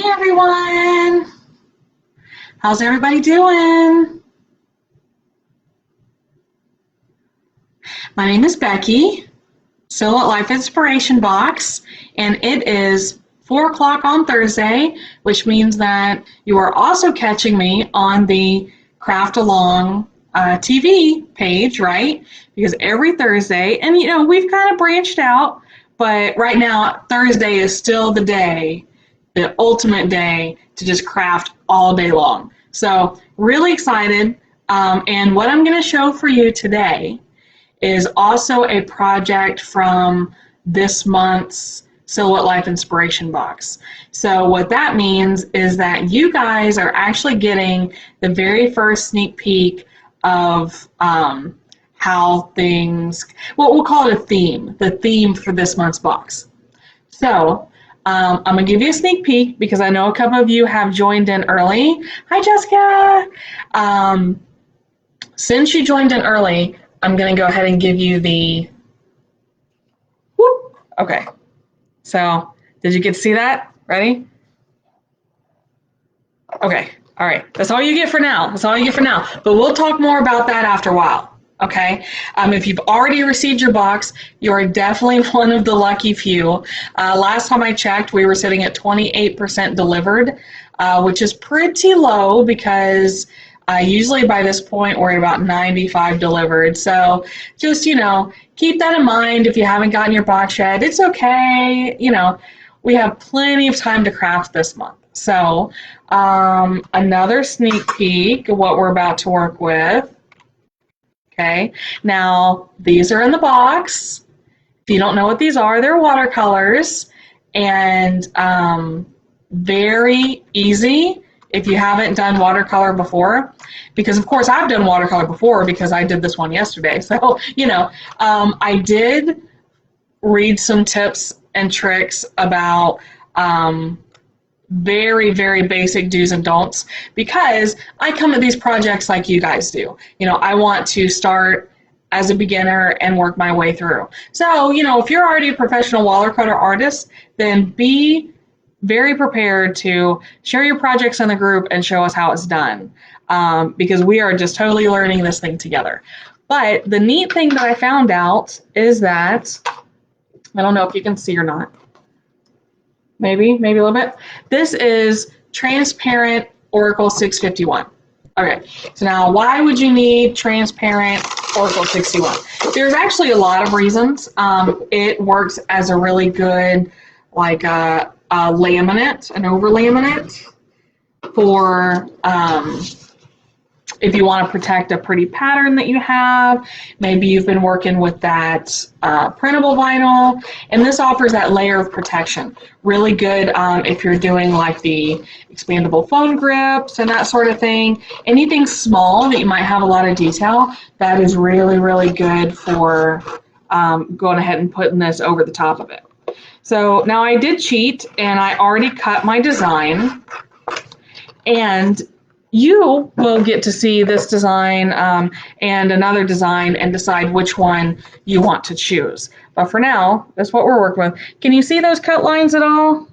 Hey everyone! How's everybody doing? My name is Becky, Silhouette Life Inspiration Box, and it is 4 o'clock on Thursday, which means that you are also catching me on the Craft Along TV page, right? Because every Thursday, and you know, we've kind of branched out, but right now, Thursday is still the day, the ultimate day to just craft all day long. So really excited. And what I'm going to show for you today is also a project from this month's Silhouette Life Inspiration Box. So what that means is that you guys are actually getting the very first sneak peek of how things, well, we'll call it a theme, the theme for this month's box. So I'm going to give you a sneak peek because I know a couple of you have joined in early. Hi, Jessica. Since you joined in early, I'm going to go ahead and give you the, whoop, okay. So did you get to see that? Ready? Okay. All right. That's all you get for now. That's all you get for now. But we'll talk more about that after a while. Okay. If you've already received your box, you're definitely one of the lucky few. Last time I checked, we were sitting at 28% delivered, which is pretty low because usually by this point we're at about 95 delivered. So just, you know, keep that in mind if you haven't gotten your box yet. It's okay. You know, we have plenty of time to craft this month. So another sneak peek of what we're about to work with. Okay, now these are in the box. If you don't know what these are, they're watercolors, and very easy if you haven't done watercolor before, because of course I've done watercolor before because I did this one yesterday. So, you know, I did read some tips and tricks about very, very basic do's and don'ts because I come at these projects like you guys do. You know, I want to start as a beginner and work my way through. So, you know, if you're already a professional watercolor artist, then be very prepared to share your projects in the group and show us how it's done, because we are just totally learning this thing together. But the neat thing that I found out is that, I don't know if you can see or not, maybe a little bit. This is transparent Oracal 651. Okay, so now why would you need transparent Oracal 61? There's actually a lot of reasons. It works as a really good, like a laminate, an over laminate for if you want to protect a pretty pattern that you have. Maybe you've been working with that printable vinyl, and this offers that layer of protection. Really good if you're doing like the expandable phone grips and that sort of thing. Anything small that you might have a lot of detail, that is really, really good for going ahead and putting this over the top of it. So now I did cheat, and I already cut my design, and you will get to see this design and another design and decide which one you want to choose. But for now, that's what we're working with. Can you see those cut lines at all?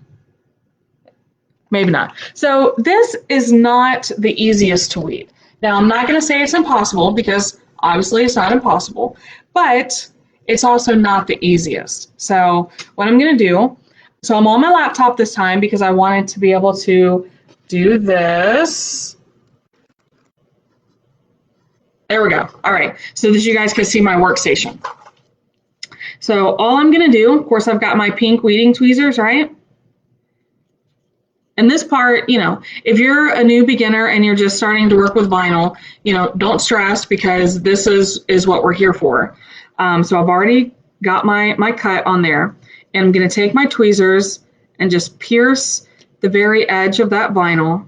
Maybe not. So this is not the easiest to weed. Now, I'm not going to say it's impossible because obviously it's not impossible, but it's also not the easiest. So what I'm going to do, so I'm on my laptop this time because I wanted to be able to do this. There we go. All right, so that you guys can see my workstation. So all I'm going to do, of course, I've got my pink weeding tweezers, right? And this part, you know, if you're a new beginner and you're just starting to work with vinyl, you know, don't stress because this is what we're here for. So I've already got my cut on there, and I'm going to take my tweezers and just pierce the very edge of that vinyl.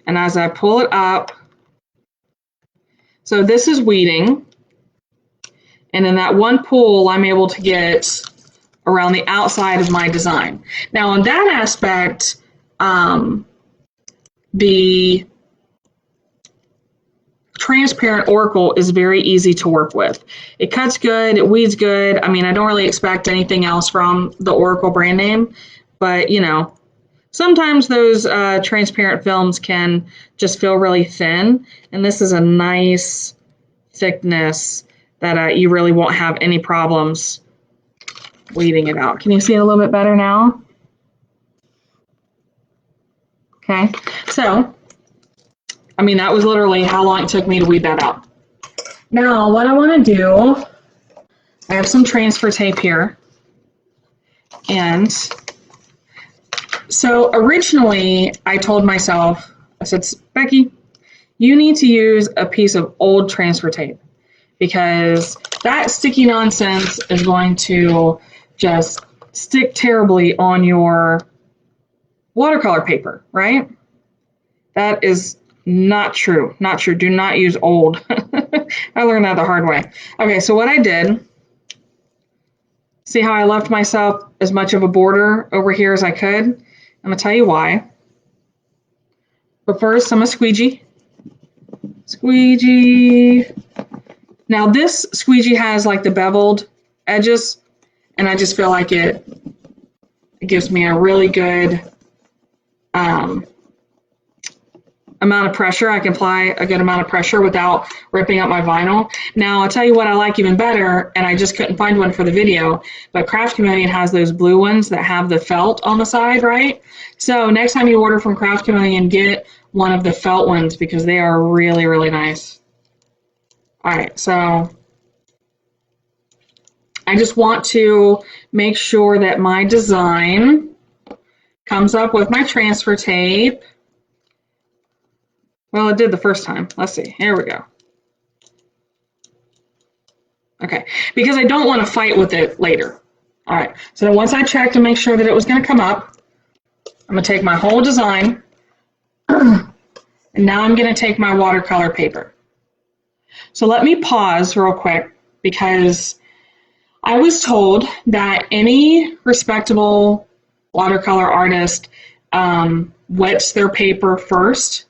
And as I pull it up, so this is weeding, and in that one pull, I'm able to get around the outside of my design. Now, on that aspect, the transparent Oracal is very easy to work with. It cuts good, it weeds good. I mean, I don't really expect anything else from the Oracal brand name, but you know, sometimes those transparent films can just feel really thin, and this is a nice thickness that you really won't have any problems weeding it out. Can you see it a little bit better now? Okay, so, I mean, that was literally how long it took me to weed that out. Now, what I want to do, I have some transfer tape here, and so originally I told myself, I said, Becky, you need to use a piece of old transfer tape because that sticky nonsense is going to just stick terribly on your watercolor paper, right? That is not true. Not true. Do not use old. I learned that the hard way. Okay, so what I did, see how I left myself as much of a border over here as I could? I'm going to tell you why. But first, I'm going to squeegee. Squeegee. Now this squeegee has like the beveled edges, and I just feel like it gives me a really good amount of pressure. I can apply a good amount of pressure without ripping up my vinyl. Now I'll tell you what I like even better, and I just couldn't find one for the video, but Craft Chameleon has those blue ones that have the felt on the side, right? So next time you order from Craft Chameleon, get one of the felt ones because they are really, really nice. All right, so I just want to make sure that my design comes up with my transfer tape. Well, it did the first time. Let's see. Here we go. Okay, because I don't want to fight with it later. All right, so once I checked to make sure that it was going to come up, I'm going to take my whole design, and now I'm going to take my watercolor paper. So let me pause real quick because I was told that any respectable watercolor artist wets their paper first.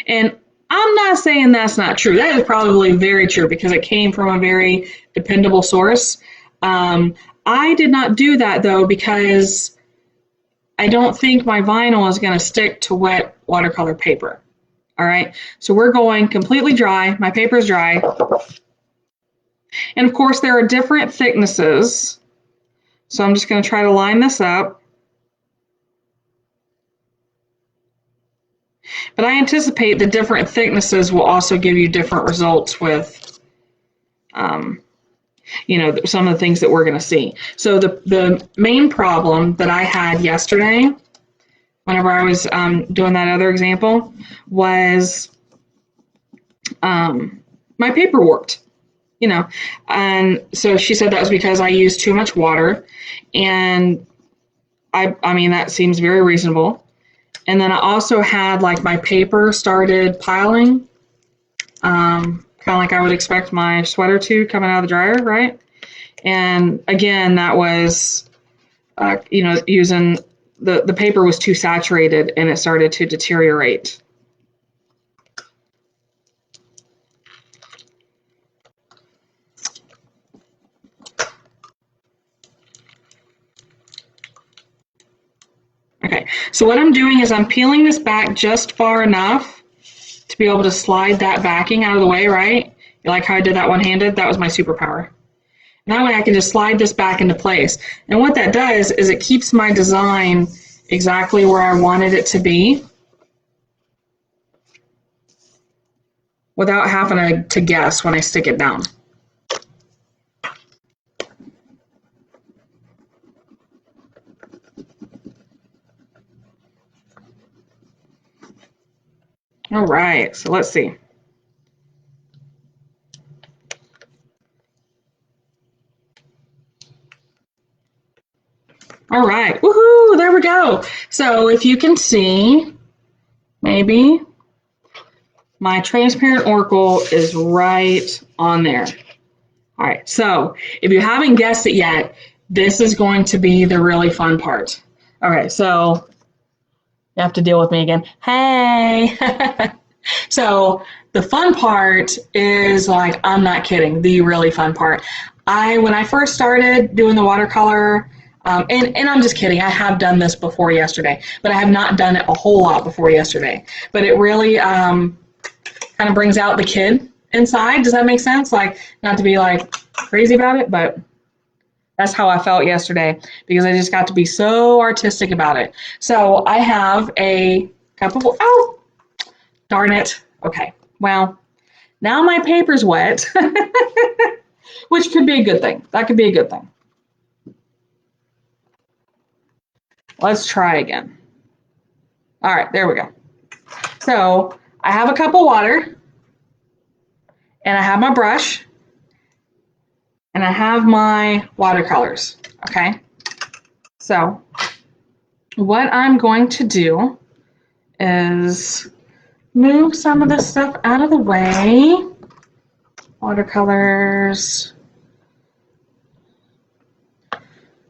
And I'm not saying that's not true. That is probably very true because it came from a very dependable source. I did not do that though because I don't think my vinyl is going to stick to wet watercolor paper. All right, so we're going completely dry. My paper is dry. And of course there are different thicknesses. So I'm just going to try to line this up. But I anticipate the different thicknesses will also give you different results with, you know, some of the things that we're going to see. So the main problem that I had yesterday, whenever I was doing that other example, was my paper warped, you know. And so she said that was because I used too much water. And I mean, that seems very reasonable. And then I also had like my paper started piling, kind of like I would expect my sweater to coming out of the dryer, right? And again, that was, you know, using the paper was too saturated and it started to deteriorate. Okay, so what I'm doing is I'm peeling this back just far enough to be able to slide that backing out of the way, right? You like how I did that one-handed? That was my superpower. And that way I can just slide this back into place. And what that does is it keeps my design exactly where I wanted it to be without having to guess when I stick it down. All right, so let's see. All right, woohoo, there we go. So if you can see, maybe my transparent Oracal is right on there. All right, so if you haven't guessed it yet, this is going to be the really fun part. Okay, so you have to deal with me again. Hey. So the fun part is, like, I'm not kidding, the really fun part. When I first started doing the watercolor, And I'm just kidding. I have done this before yesterday, but I have not done it a whole lot before yesterday. But it really kind of brings out the kid inside. Does that make sense? Like, not to be like crazy about it, but that's how I felt yesterday because I just got to be so artistic about it. So I have a cup of, oh, darn it. Okay, well, now my paper's wet, which could be a good thing. That could be a good thing. Let's try again. All right, there we go. So I have a cup of water, and I have my brush, and I have my watercolors, okay? So what I'm going to do is move some of this stuff out of the way. Watercolors.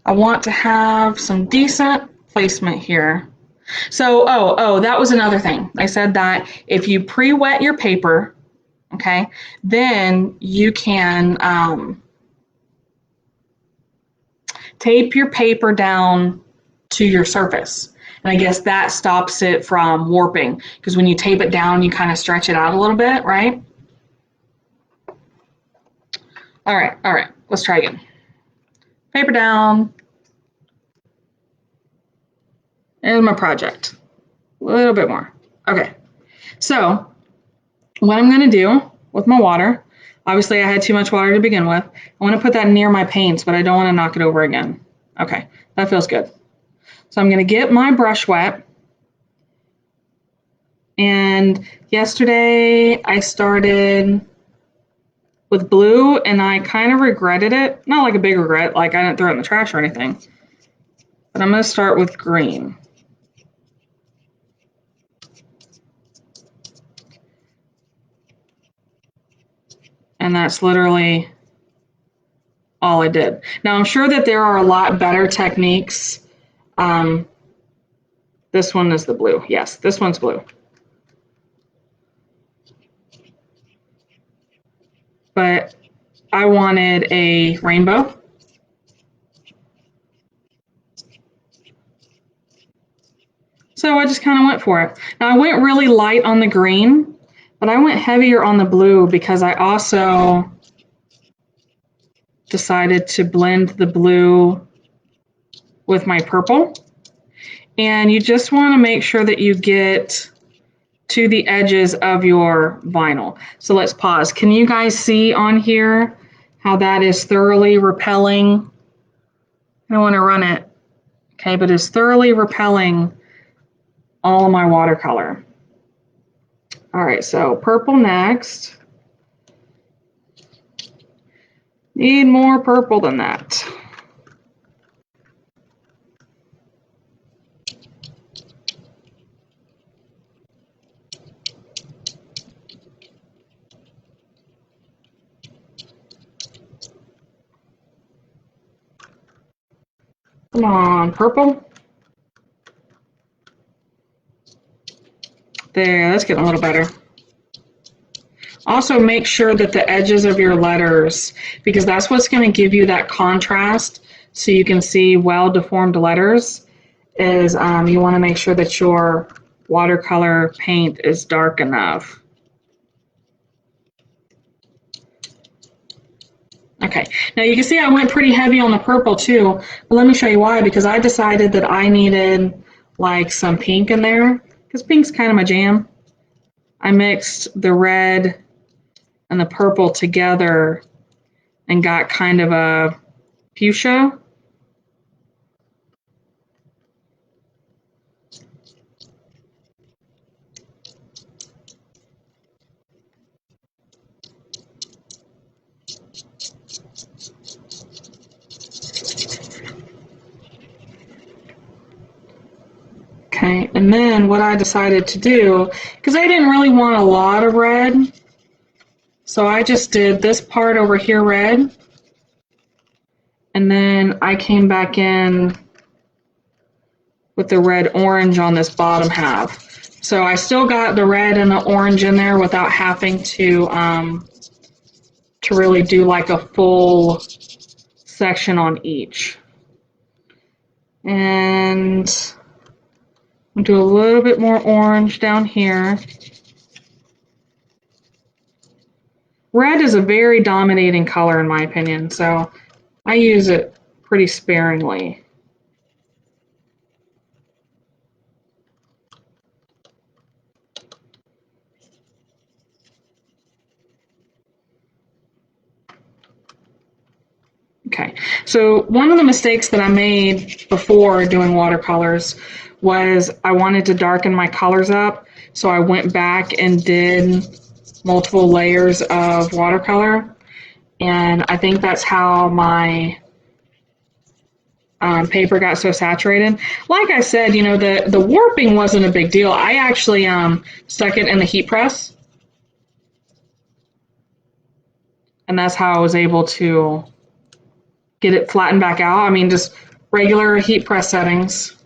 I want to have some decent placement here. So, that was another thing. I said that if you pre-wet your paper, okay, then you can tape your paper down to your surface. And I guess that stops it from warping because when you tape it down, you kind of stretch it out a little bit, right? All right, let's try again. Paper down. There's my project. A little bit more. Okay, so what I'm going to do with my water, obviously I had too much water to begin with. I want to put that near my paints, but I don't want to knock it over again. Okay, that feels good. So I'm going to get my brush wet. And yesterday I started with blue and I kind of regretted it. Not like a big regret, like I didn't throw it in the trash or anything. But I'm going to start with green. And that's literally all I did. Now I'm sure that there are a lot better techniques. This one is the blue. Yes, this one's blue. But I wanted a rainbow. So I just kind of went for it. Now I went really light on the green, but I went heavier on the blue because I also decided to blend the blue with my purple. And you just want to make sure that you get to the edges of your vinyl. So let's pause. Can you guys see on here how that is thoroughly repelling? I don't want to run it. Okay, but it's thoroughly repelling all of my watercolor. All right, so purple next. Need more purple than that. Come on, purple. There, that's getting a little better. Also make sure that the edges of your letters, because that's what's going to give you that contrast so you can see well-deformed letters, is you want to make sure that your watercolor paint is dark enough. Okay, now you can see I went pretty heavy on the purple too, but let me show you why, because I decided that I needed like some pink in there, because pink's kind of my jam. I mixed the red and the purple together and got kind of a fuchsia. Okay, and then what I decided to do, because I didn't really want a lot of red, so I just did this part over here red, and then I came back in with the red orange on this bottom half. So I still got the red and the orange in there without having to really do like a full section on each. And I'll do a little bit more orange down here. Red is a very dominating color in my opinion, so I use it pretty sparingly. Okay, so one of the mistakes that I made before doing watercolors was I wanted to darken my colors up, so I went back and did multiple layers of watercolor, and I think that's how my paper got so saturated. Like I said, you know, the warping wasn't a big deal. I actually stuck it in the heat press, and that's how I was able to get it flattened back out. I mean, just regular heat press settings.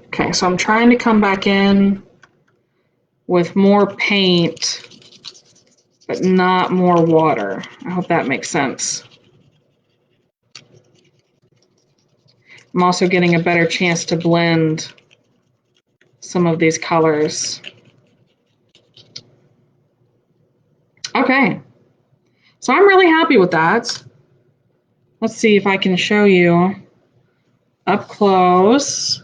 Okay, so I'm trying to come back in with more paint, but not more water. I hope that makes sense. I'm also getting a better chance to blend some of these colors. Okay, so I'm really happy with that. Let's see if I can show you up close.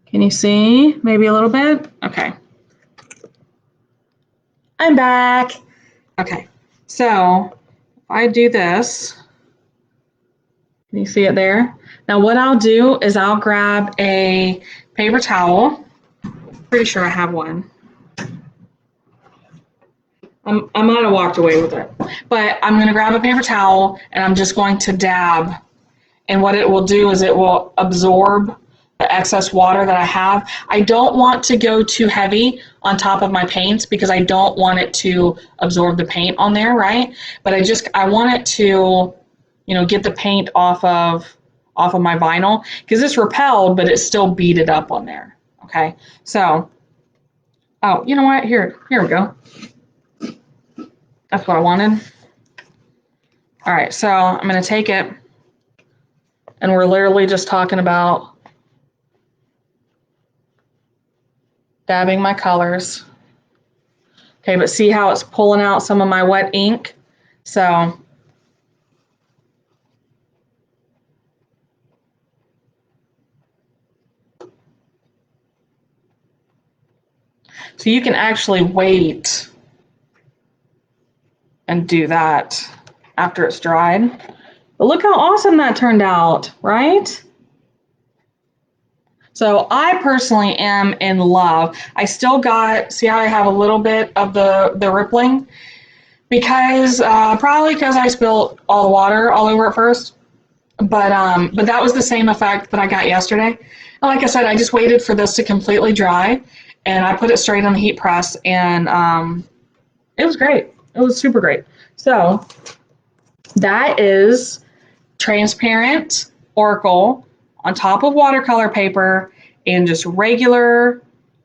Can you see maybe a little bit? Okay. I'm back. Okay, so if I do this, can you see it there? Now what I'll do is I'll grab a paper towel. Pretty sure I have one. I might have walked away with it, but I'm going to grab a paper towel and I'm just going to dab. And what it will do is it will absorb the excess water that I have. I don't want to go too heavy on top of my paints because I don't want it to absorb the paint on there, right? But I want it to, you know, get the paint off of my vinyl because it's repelled, but it's still beaded up on there. Okay, so, oh, you know what? Here we go. That's what I wanted. All right, so I'm going to take it, and we're literally just talking about dabbing my colors. Okay, but see how it's pulling out some of my wet ink? So you can actually wait and do that after it's dried. But look how awesome that turned out, right? So I personally am in love. I still got, see how I have a little bit of the rippling? Because, probably because I spilled all the water all over it first. But that was the same effect that I got yesterday. And like I said, I just waited for this to completely dry, and I put it straight on the heat press, and it was great. It was super great. So that is transparent Oracal on top of watercolor paper and just regular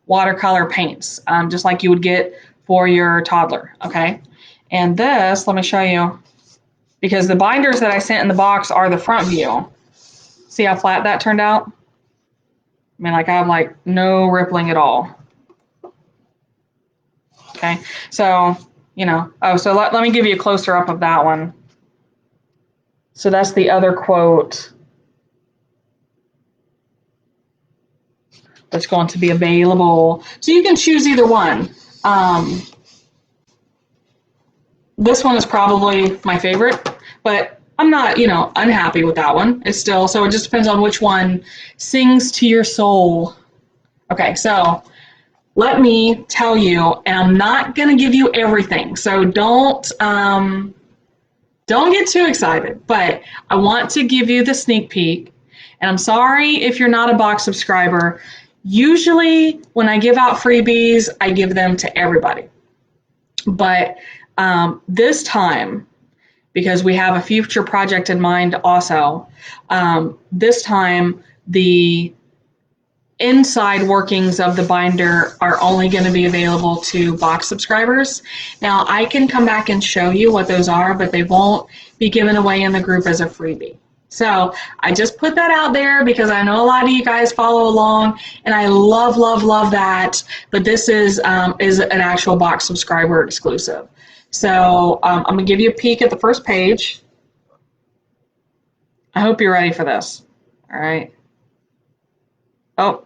watercolor paints, just like you would get for your toddler, okay? And this, let me show you, because the binders that I sent in the box are the front view. See how flat that turned out? I mean, like I have like no rippling at all. Okay, so, you know, oh, so let me give you a closer up of that one. So that's the other quote that's going to be available. So you can choose either one. This one is probably my favorite, but I'm not, you know, unhappy with that one. It's still, so it just depends on which one sings to your soul. Okay, so let me tell you, and I'm not going to give you everything, so don't get too excited, but I want to give you the sneak peek, and I'm sorry if you're not a box subscriber. Usually when I give out freebies, I give them to everybody. But This time, because we have a future project in mind also, this time the inside workings of the binder are only going to be available to box subscribers. Now I can come back and show you what those are, but they won't be given away in the group as a freebie. So I just put that out there because I know a lot of you guys follow along, and I love, love, love that. But this is an actual box subscriber exclusive. So I'm going to give you a peek at the first page. I hope you're ready for this. All right. Oh,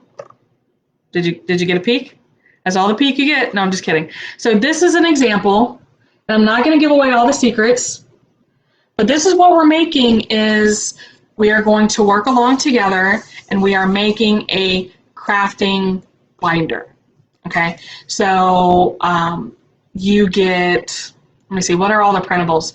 did you get a peek? That's all the peek you get? No, I'm just kidding. So this is an example, and I'm not going to give away all the secrets, but this is what we're making. Is we are going to work along together, and we are making a crafting binder. Okay, so you get, let me see, what are all the printables?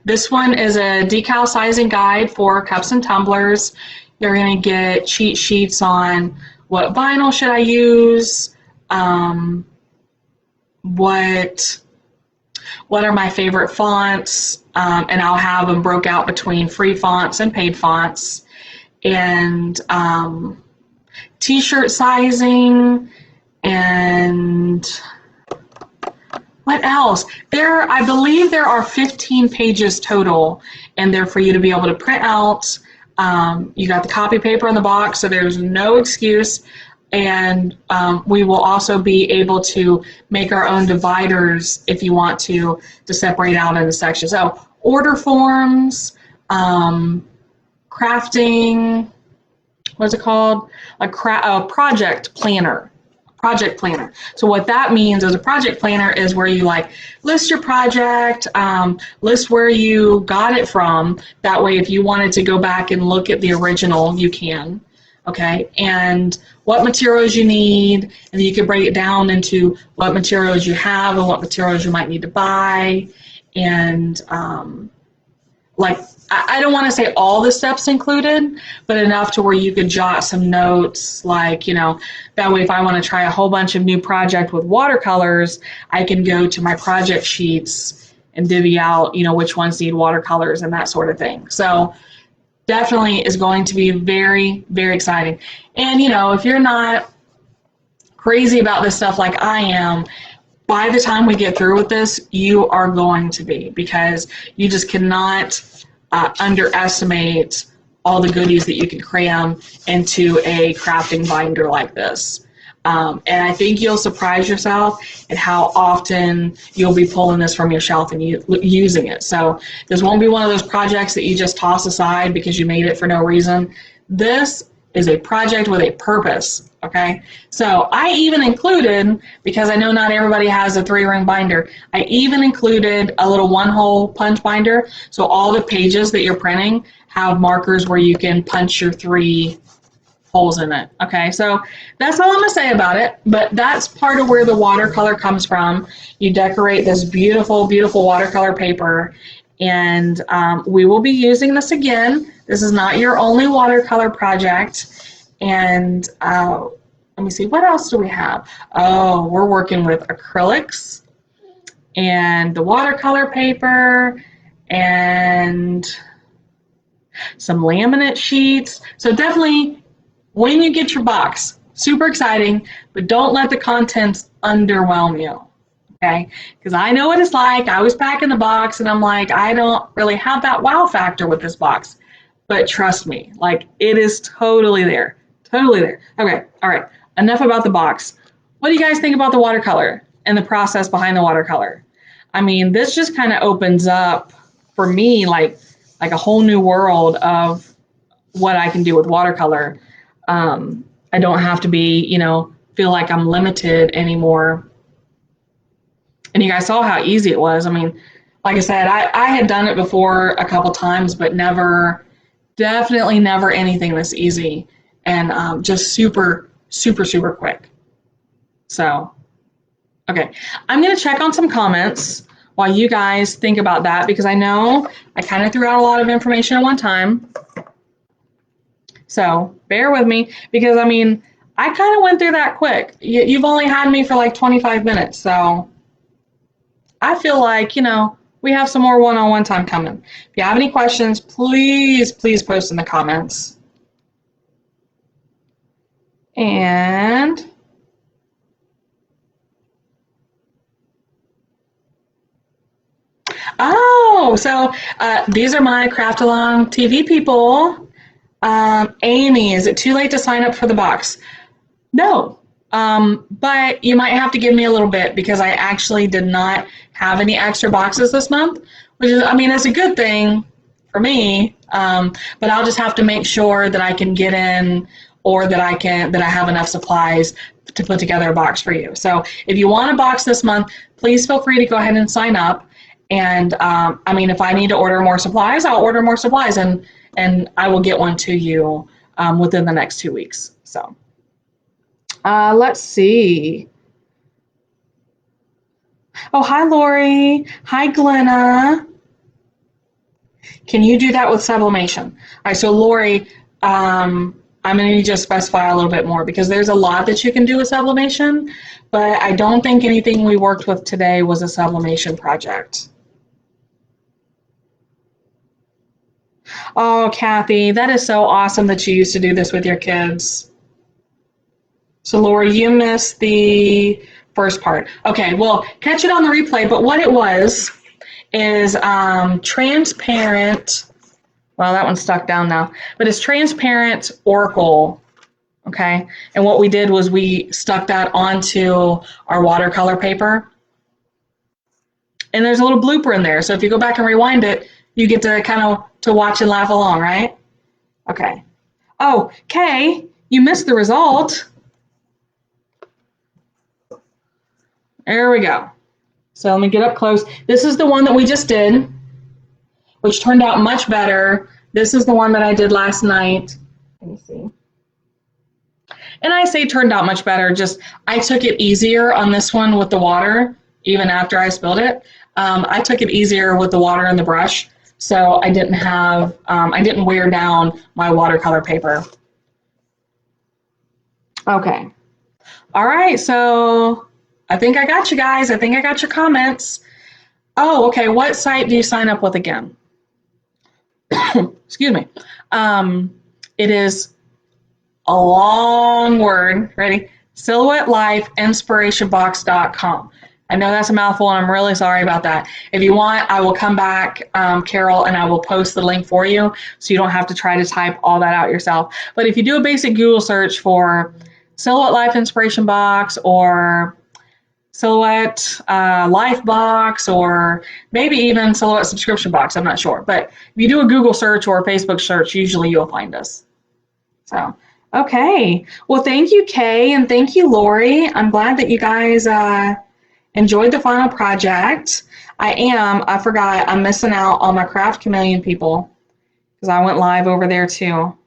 This one is a decal sizing guide for cups and tumblers. You're going to get cheat sheets on what vinyl should I use, what are my favorite fonts, and I'll have them broke out between free fonts and paid fonts, and t-shirt sizing, and what else? I believe there are 15 pages total, and they're for you to be able to print out. You got the copy paper in the box, so there's no excuse. And we will also be able to make our own dividers if you want to separate out into sections. So order forms, crafting, what's it called? A project planner. Project planner. So what that means is a project planner is where you like list your project, list where you got it from. That way, if you wanted to go back and look at the original, you can. Okay, and what materials you need, and you can break it down into what materials you have and what materials you might need to buy, and like I don't want to say all the steps included, but enough to where you could jot some notes, like, you know, that way if I want to try a whole bunch of new project with watercolors, I can go to my project sheets and divvy out, you know, which ones need watercolors and that sort of thing. So definitely is going to be very, very exciting. And, you know, if you're not crazy about this stuff like I am, by the time we get through with this, you are going to be, because you just cannot underestimate all the goodies that you can cram into a crafting binder like this. And I think you'll surprise yourself at how often you'll be pulling this from your shelf and using it. So this won't be one of those projects that you just toss aside because you made it for no reason. This is a project with a purpose, okay? So I even included, because I know not everybody has a 3-ring binder, I even included a little 1-hole punch binder, so all the pages that you're printing have markers where you can punch your 3 holes in it, okay? So that's all I'm gonna say about it, but that's part of where the watercolor comes from. You decorate this beautiful, beautiful watercolor paper, and we will be using this again. This is not your only watercolor project. And let me see, what else do we have? Oh, we're working with acrylics and the watercolor paper and some laminate sheets. So definitely, when you get your box, super exciting, but don't let the contents underwhelm you. Okay, because I know what it's like. I was packing the box and I'm like, I don't really have that wow factor with this box. But trust me, like, it is totally there. Totally there. Okay, all right, enough about the box. What do you guys think about the watercolor and the process behind the watercolor? I mean, this just kind of opens up for me like a whole new world of what I can do with watercolor. I don't have to be, you know, feel like I'm limited anymore. And you guys saw how easy it was. I mean, like I said, I had done it before a couple times, but never, definitely never anything this easy, and just super, super, super quick. So, okay, I'm going to check on some comments while you guys think about that, because I know I kind of threw out a lot of information at one time. So bear with me, because I mean, I kind of went through that quick. You've only had me for like 25 minutes, so I feel like, we have some more one-on-one time coming. If you have any questions, please post in the comments. And so these are my Craft Along TV people. Amy, is it too late to sign up for the box? No, but you might have to give me a little bit because I actually did not have any extra boxes this month, which is, it's a good thing for me, but I'll just have to make sure that I can get in or that I have enough supplies to put together a box for you. So if you want a box this month, please feel free to go ahead and sign up. And if I need to order more supplies, I'll order more supplies and I will get one to you within the next 2 weeks. So let's see. Oh, hi, Lori. Hi, Glenna. Can you do that with sublimation? All right, so Lori, I'm going to need you to specify a little bit more because there's a lot that you can do with sublimation, but I don't think anything we worked with today was a sublimation project. Oh, Kathy, that is so awesome that you used to do this with your kids. So, Lori, you missed the first part. Okay, well, catch it on the replay, but what it was is transparent. Well, that one's stuck down now, but it's transparent Oracal, okay? And what we did was we stuck that onto our watercolor paper. And there's a little blooper in there, so if you go back and rewind it, you get to kind of to watch and laugh along, right? Okay. Oh, Kay, you missed the result. There we go. So let me get up close. This is the one that we just did, which turned out much better. This is the one that I did last night. Let me see. And I say turned out much better, just I took it easier on this one with the water, even after I spilled it. I took it easier with the water and the brush, so I didn't wear down my watercolor paper. Okay. All right, so I think I got you guys. I think I got your comments. Oh, okay, what site do you sign up with again? Excuse me. It is a long word. Ready? SilhouetteLifeInspirationBox.com. I know that's a mouthful, and I'm really sorry about that. If you want, I will come back, Carol, and I will post the link for you so you don't have to try to type all that out yourself. But if you do a basic Google search for Silhouette Life Inspiration Box or Silhouette Life Box or maybe even Silhouette Subscription Box, I'm not sure. But if you do a Google search or a Facebook search, usually you'll find us. So, okay. Well, thank you, Kay, and thank you, Lori. I'm glad that you guys enjoyed the final project. I forgot, I'm missing out on my Craft Chameleon people because I went live over there too.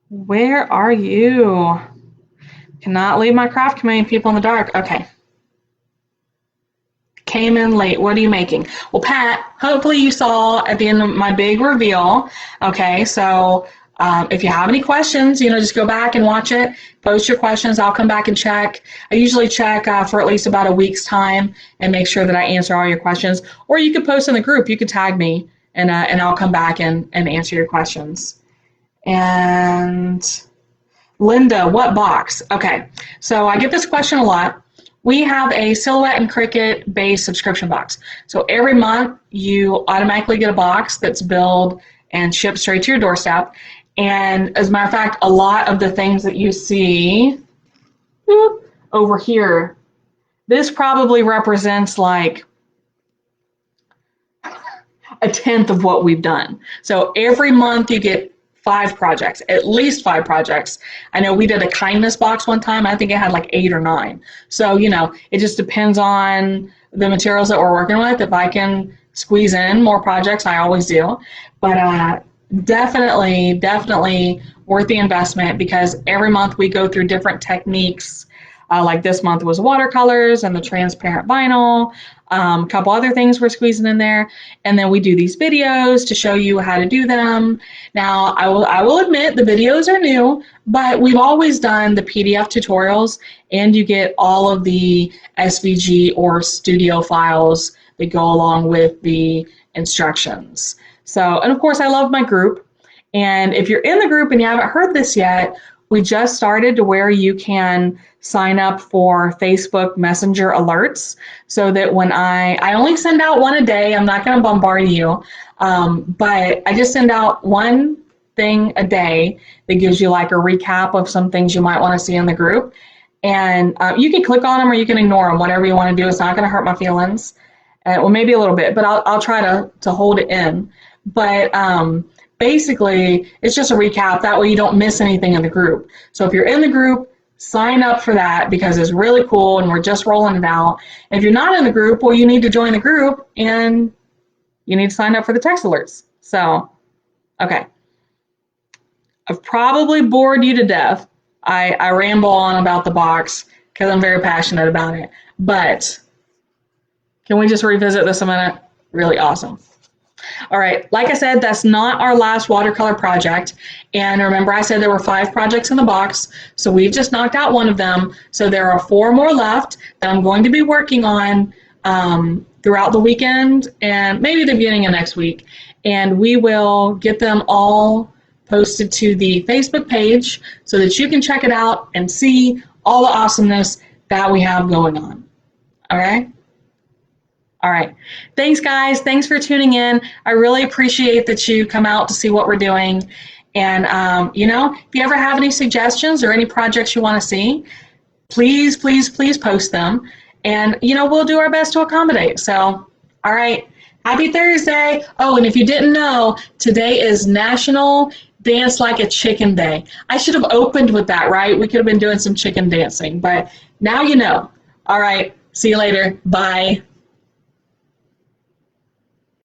Where are you? Cannot leave my Craft Chameleon people in the dark. Okay. Came in late. What are you making? Well, Pat, hopefully you saw at the end of my big reveal. Okay, so if you have any questions, just go back and watch it. Post your questions. I'll come back and check. I usually check for at least about a week's time and make sure that I answer all your questions. Or you could post in the group. You could tag me, and I'll come back and answer your questions. And Linda, what box? Okay, so I get this question a lot. We have a Silhouette and Cricut based subscription box. So every month you automatically get a box that's billed and shipped straight to your doorstep. And as a matter of fact, a lot of the things that you see over here, this probably represents like a tenth of what we've done. So every month you get 5 projects, at least 5 projects. I know we did a kindness box one time. I think it had like 8 or 9. So, it just depends on the materials that we're working with. If I can squeeze in more projects, I always do. But definitely worth the investment because every month we go through different techniques Like this month was watercolors and the transparent vinyl. A couple other things we're squeezing in there. And then we do these videos to show you how to do them. Now, I will admit the videos are new, but we've always done the PDF tutorials, and you get all of the SVG or studio files that go along with the instructions. So, and of course, I love my group. And if you're in the group and you haven't heard this yet, we just started to where you can sign up for Facebook Messenger alerts so that when I only send out one a day, I'm not going to bombard you, but I just send out one thing a day that gives you like a recap of some things you might want to see in the group. And you can click on them or you can ignore them, whatever you want to do. It's not going to hurt my feelings. Well, maybe a little bit, but I'll try to hold it in. But basically, it's just a recap. That way you don't miss anything in the group. So if you're in the group, sign up for that because it's really cool and we're just rolling it out. And if you're not in the group, well, you need to join the group and you need to sign up for the text alerts. So, okay. I've probably bored you to death. I ramble on about the box because I'm very passionate about it. But can we just revisit this a minute? Really awesome. All right, like I said, that's not our last watercolor project. And remember I said there were 5 projects in the box, so we've just knocked out one of them. So there are 4 more left that I'm going to be working on throughout the weekend and maybe the beginning of next week. And we will get them all posted to the Facebook page so that you can check it out and see all the awesomeness that we have going on. All right? All right. Thanks, guys. Thanks for tuning in. I really appreciate that you come out to see what we're doing. And, you know, if you ever have any suggestions or any projects you want to see, please, please, please post them. And, you know, we'll do our best to accommodate. So, all right. Happy Thursday. Oh, and if you didn't know, today is National Dance Like a Chicken Day. I should have opened with that, right? We could have been doing some chicken dancing, but now you know. All right. See you later. Bye.